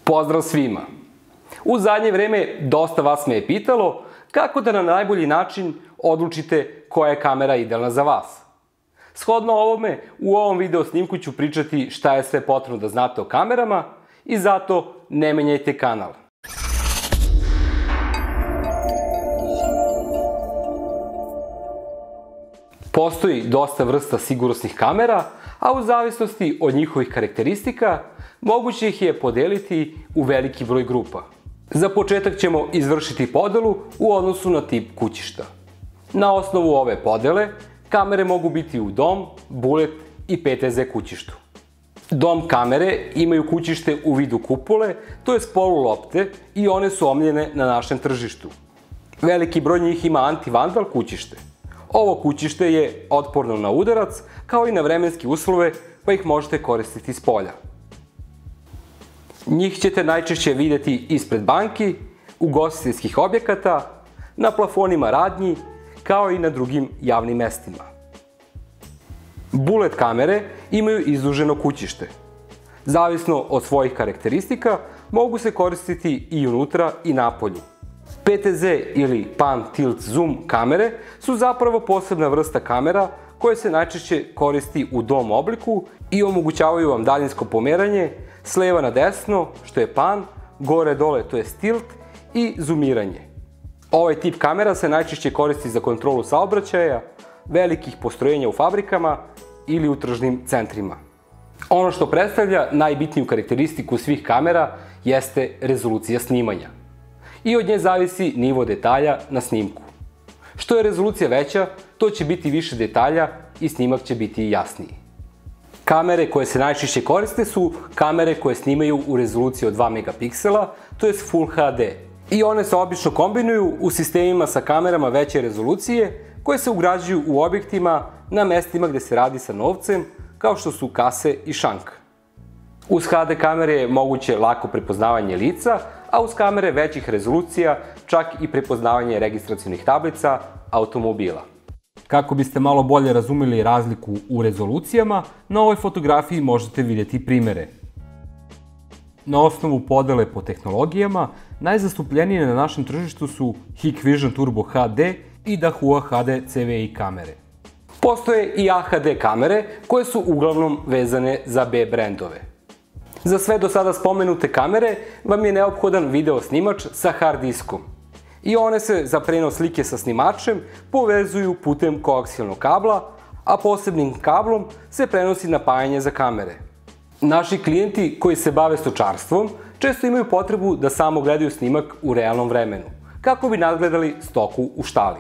Pozdrav svima! U zadnje vreme dosta vas me je pitalo kako da na najbolji način odlučite koja je kamera idealna za vas. Shodno ovome, u ovom video snimku ću pričati šta je sve potrebno da znate o kamerama i zato ne menjajte kanal. Postoji dosta vrsta sigurnosnih kamera, a u zavisnosti od njihovih karakteristika, moguće ih je podeliti u veliki broj grupa. Za početak ćemo izvršiti podelu u odnosu na tip kućišta. Na osnovu ove podele, kamere mogu biti u dom, bulet i PTZ kućištu. Dom kamere imaju kućište u vidu kupole, to je polulopte i one su omiljene na našem tržištu. Veliki broj njih ima anti-vandal kućište. Ovo kućište je otporno na udarac, kao i na vremenske uslove, pa ih možete koristiti s polja. Njih ćete najčešće vidjeti ispred banki, ugostiteljskih objekata, na plafonima radnji, kao i na drugim javnim mestima. Bulet kamere imaju izduženo kućište. Zavisno od svojih karakteristika, mogu se koristiti i unutra i napolju. PTZ ili Pan Tilt Zoom kamere su zapravo posebna vrsta kamera koje se najčešće koristi u dom obliku i omogućavaju vam daljinsko pomeranje s leva na desno, što je pan, gore dole, to je tilt, i zoomiranje. Ovaj tip kamera se najčešće koristi za kontrolu saobraćaja, velikih postrojenja u fabrikama ili u tržnim centrima. Ono što predstavlja najbitniju karakteristiku svih kamera jeste rezolucija snimanja. I od nje zavisi nivo detalja na snimku. Što je rezolucija veća, to će biti više detalja i snimak će biti jasniji. Kamere koje se najčešće koriste su kamere koje snimaju u rezoluciji od 2 megapiksela, to je Full HD. I one se obično kombinuju u sistemima sa kamerama veće rezolucije koje se ugrađuju u objektima na mestima gde se radi sa novcem, kao što su kase i šank. Uz HD kamere je moguće lako prepoznavanje lica, a uz kamere većih rezolucija čak i prepoznavanje registracionih tablica automobila. Kako biste malo bolje razumeli razliku u rezolucijama, na ovoj fotografiji možete vidjeti primere. Na osnovu podele po tehnologijama, najzastupljenije na našem tržištu su Hikvision Turbo HD i Dahua HD CVI kamere. Postoje i AHD kamere koje su uglavnom vezane za B brendove. Za sve do sada spomenute kamere vam je neophodan video snimač sa hard diskom. I one se za prenos slike sa snimačem povezuju putem koaksijalnog kabla, a posebnim kablom se prenosi napajanje za kamere. Naši klijenti koji se bave stočarstvom često imaju potrebu da samo gledaju snimak u realnom vremenu, kako bi nadgledali stoku u štali.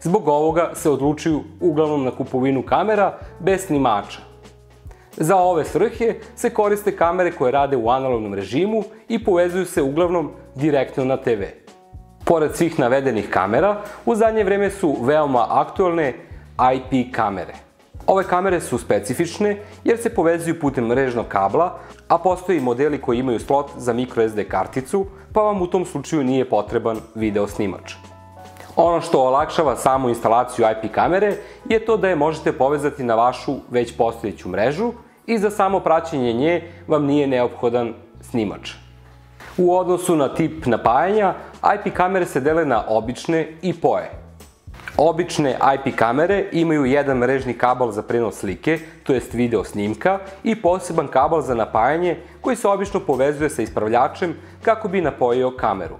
Zbog ovoga se odlučuju uglavnom na kupovinu kamera bez snimača. Za ove svrhe se koriste kamere koje rade u analognom režimu i povezuju se uglavnom direktno na TV. Pored svih navedenih kamera, u zadnje vreme su veoma aktuelne IP kamere. Ove kamere su specifične jer se povezuju putem mrežnog kabla, a postoji modeli koji imaju slot za microSD karticu, pa vam u tom slučaju nije potreban video snimač. Ono što olakšava samu instalaciju IP kamere je to da je možete povezati na vašu već postojeću mrežu i za samo praćenje nje vam nije neophodan snimač. U odnosu na tip napajanja, IP kamere se dele na obične i POE. Obične IP kamere imaju jedan mrežni kabel za prenos slike, to jest video snimka, i poseban kabel za napajanje koji se obično povezuje sa ispravljačem kako bi napojio kameru.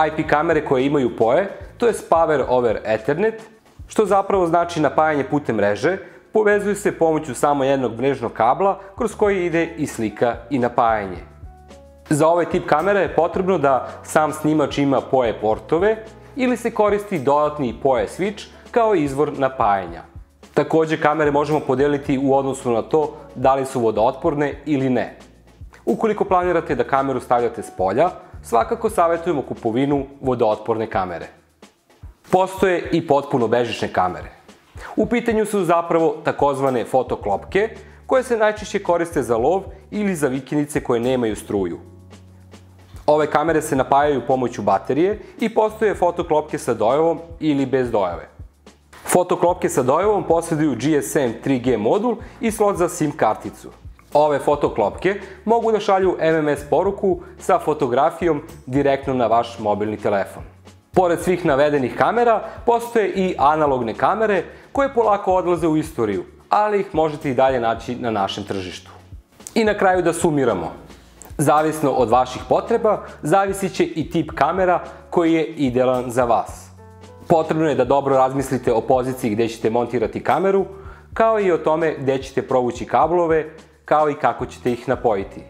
IP kamere koje imaju POE, to je Power over Ethernet, što zapravo znači napajanje putem mreže, povezuju se pomoću samo jednog mrežnog kabla kroz koji ide i slika i napajanje. Za ovaj tip kamera je potrebno da sam snimač ima POE portove ili se koristi dodatni POE switch kao izvor napajanja. Takođe, kamere možemo podeliti u odnosu na to da li su vodootporne ili ne. Ukoliko planirate da kameru stavljate s polja, svakako savjetujemo kupovinu vodootporne kamere. Postoje i potpuno bežične kamere. U pitanju su zapravo takozvane fotoklopke, koje se najčešće koriste za lov ili za vikendice koje nemaju struju. Ove kamere se napajaju pomoću baterije i postoje fotoklopke sa dojavom ili bez dojave. Fotoklopke sa dojavom posjeduju GSM 3G modul i slot za SIM karticu. Ove fotoklopke mogu da šalju MMS poruku sa fotografijom direktno na vaš mobilni telefon. Pored svih navedenih kamera, postoje i analogne kamere koje polako odlaze u istoriju, ali ih možete i dalje naći na našem tržištu. I na kraju da sumiramo. Zavisno od vaših potreba, zavisit će i tip kamera koji je idealan za vas. Potrebno je da dobro razmislite o poziciji gdje ćete montirati kameru, kao i o tome gdje ćete provući kablove, kao i kako ćete ih napojiti.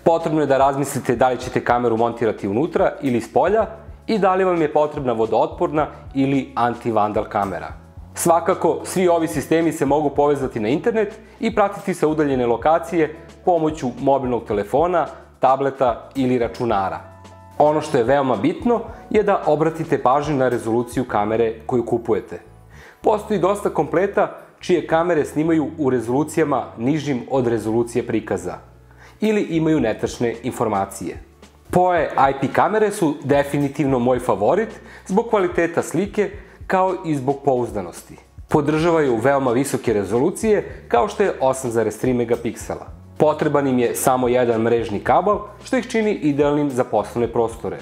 Potrebno je da razmislite da li ćete kameru montirati unutra ili spolja i da li vam je potrebna vodootporna ili anti-vandal kamera. Svakako, svi ovi sistemi se mogu povezati na internet i pratiti sa udaljene lokacije pomoću mobilnog telefona, tableta ili računara. Ono što je veoma bitno je da obratite pažnju na rezoluciju kamere koju kupujete. Postoji dosta kompleta čije kamere snimaju u rezolucijama nižim od rezolucije prikaza ili imaju netačne informacije. POE IP kamere su definitivno moj favorit zbog kvaliteta slike kao i zbog pouzdanosti. Podržavaju veoma visoke rezolucije kao što je 8,3 megapiksela. Potreban im je samo jedan mrežni kabel što ih čini idealnim za poslovne prostore.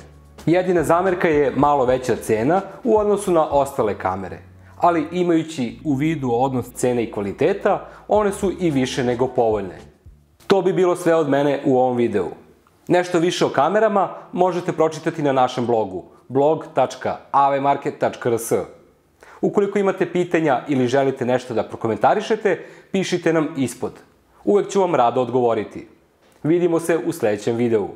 Jedina zamerka je malo veća cena u odnosu na ostale kamere, ali imajući u vidu odnos cene i kvaliteta, one su i više nego povoljne. To bi bilo sve od mene u ovom videu. Nešto više o kamerama možete pročitati na našem blogu blog.avmarket.rs. Ukoliko imate pitanja ili želite nešto da prokomentarišete, pišite nam ispod. Uvek ću vam rado odgovoriti. Vidimo se u sledećem videu.